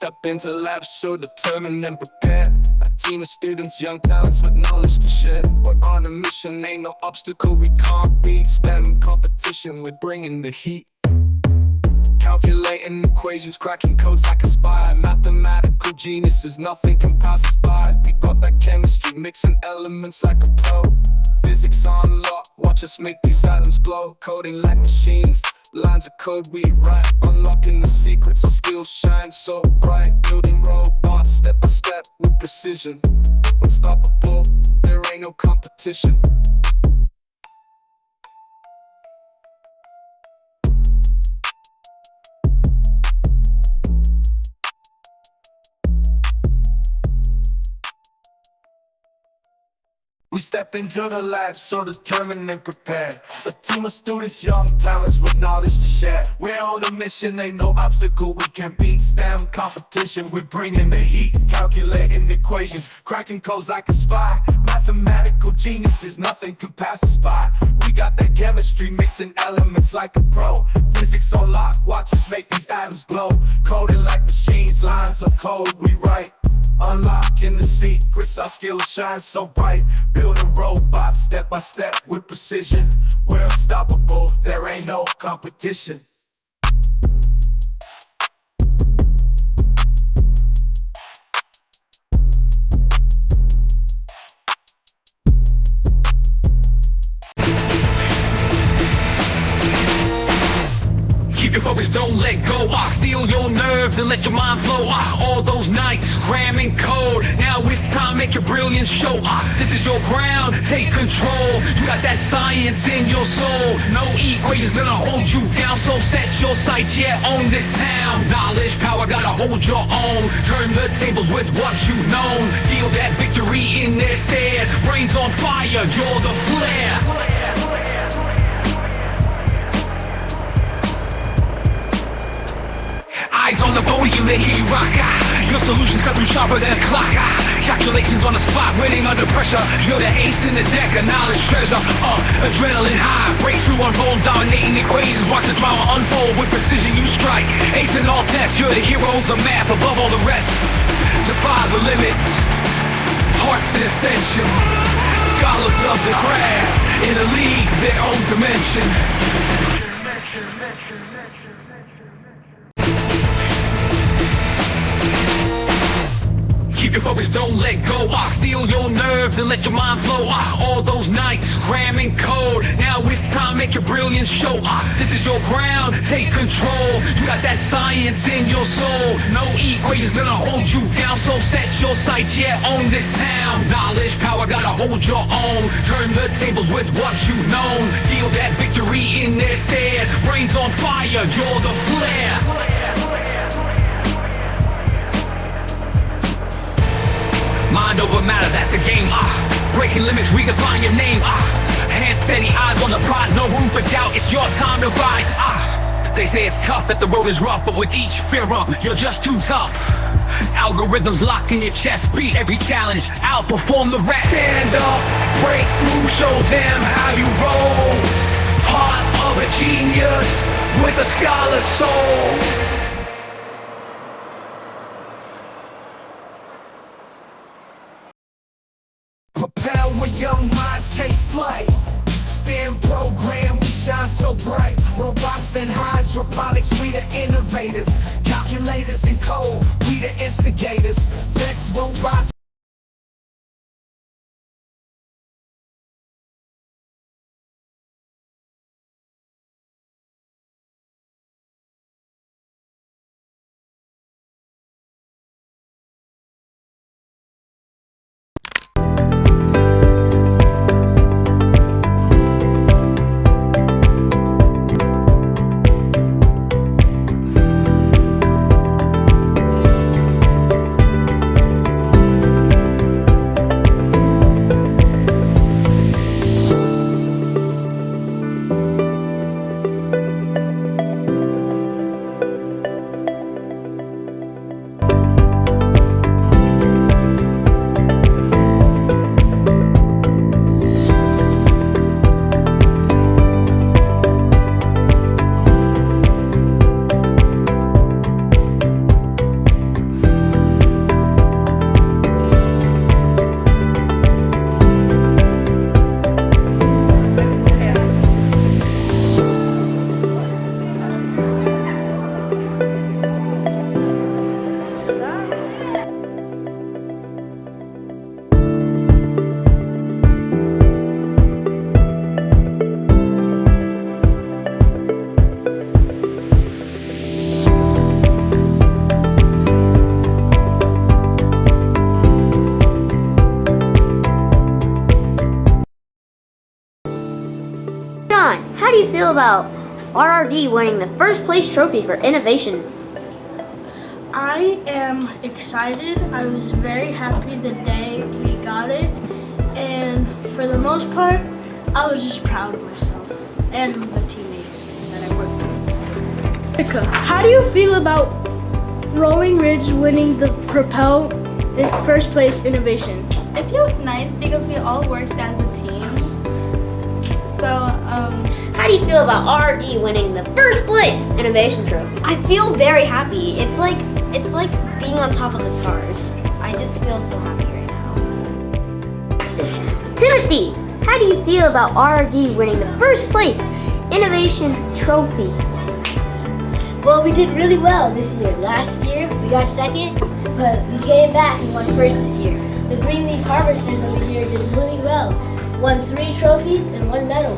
step into the lab so determined and prepared. A team of students, young talents with knowledge to share. We're on a mission, ain't no obstacle we can't beat. STEM competition, we're bringing the heat. Calculating equations, cracking codes like a spy. Mathematical geniuses, nothing can pass us by. We got that chemistry, mixing elements like a pro. Physics on lock, watch us make these atoms glow. Coding like machines, lines of code we write. Unlocking the secrets, our skills shine so bright. Building robots step by step with precision. Unstoppable, there ain't no competition. We step into the lab so determined and prepared. A team of students, young talents with knowledge to share. We're on a mission, ain't no obstacle we can beat. STEM competition, we're bringing the heat. Calculating equations, cracking codes like a spy. Mathematical geniuses, nothing can pass us by. We got that chemistry, mixing elements like a pro. Physics on lock, watch us make these atoms glow. Coding like machines, lines of code we write. Unlocking the secrets, our skills shine so bright. Building robots step by step with precision. We're unstoppable, there ain't no competition. Keep your focus, don't let go. I steal your nerves and let your mind flow. All those nights cramming code, now it's time, make your brilliance show. This is your ground, take control. You got that science in your soul. No equations gonna hold you down, so set your sights, yeah, own this town. Knowledge, power, gotta hold your own. Turn the tables with what you've known. Feel that victory in their stares. Brains on fire, you're the flare. Eyes on the podium, they hear you rock. Your solutions cut through sharper than a clock. Calculations on the spot, winning under pressure. You're the ace in the deck, a knowledge treasure. Adrenaline high, breakthrough unfold, dominating equations. Watch the drama unfold, with precision you strike. Ace in all tests, you're the heroes of math, above all the rest. Defy the limits, hearts in ascension. Scholars of the craft, in a league, their own dimension. Keep your focus, don't let go. I steal your nerves and let your mind flow. All those nights cramming code, now it's time, make your brilliance show. This is your ground, take control. You got that science in your soul. No equations gonna hold you down, so set your sights, yeah, own this town. Knowledge, power, gotta hold your own. Turn the tables with what you've known. Feel that victory in their stares. Brains on fire, you're the flare. Mind over matter, that's a game. Breaking limits, redefine your name. Hands steady, eyes on the prize, no room for doubt. It's your time to rise. They say it's tough, that the road is rough, but with each fear up, you're just too tough. Algorithms locked in your chest, beat every challenge, outperform the rest. Stand up, break through, show them how you roll. Part of a genius with a scholar's soul. Propel where young minds take flight. STEM program, we shine so bright. Robots and hydroponics, we the innovators. Calculators and code, we the instigators. Vex robots. How do you feel about RRD winning the first place trophy for innovation? I am excited. I was very happy the day we got it, and for the most part, I was just proud of myself and the teammates that I worked with. Erica, how do you feel about Rolling Ridge winning the Propel in first place innovation? It feels nice because we all worked as a team. How do you feel about RRD winning the first place innovation trophy? I feel very happy. It's like being on top of the stars. I just feel so happy right now. Timothy, how do you feel about RRD winning the first place innovation trophy? Well, we did really well this year. Last year we got second, but we came back and won first this year. The Green Leaf Harvesters over here did really well. Won 3 trophies and 1 medal.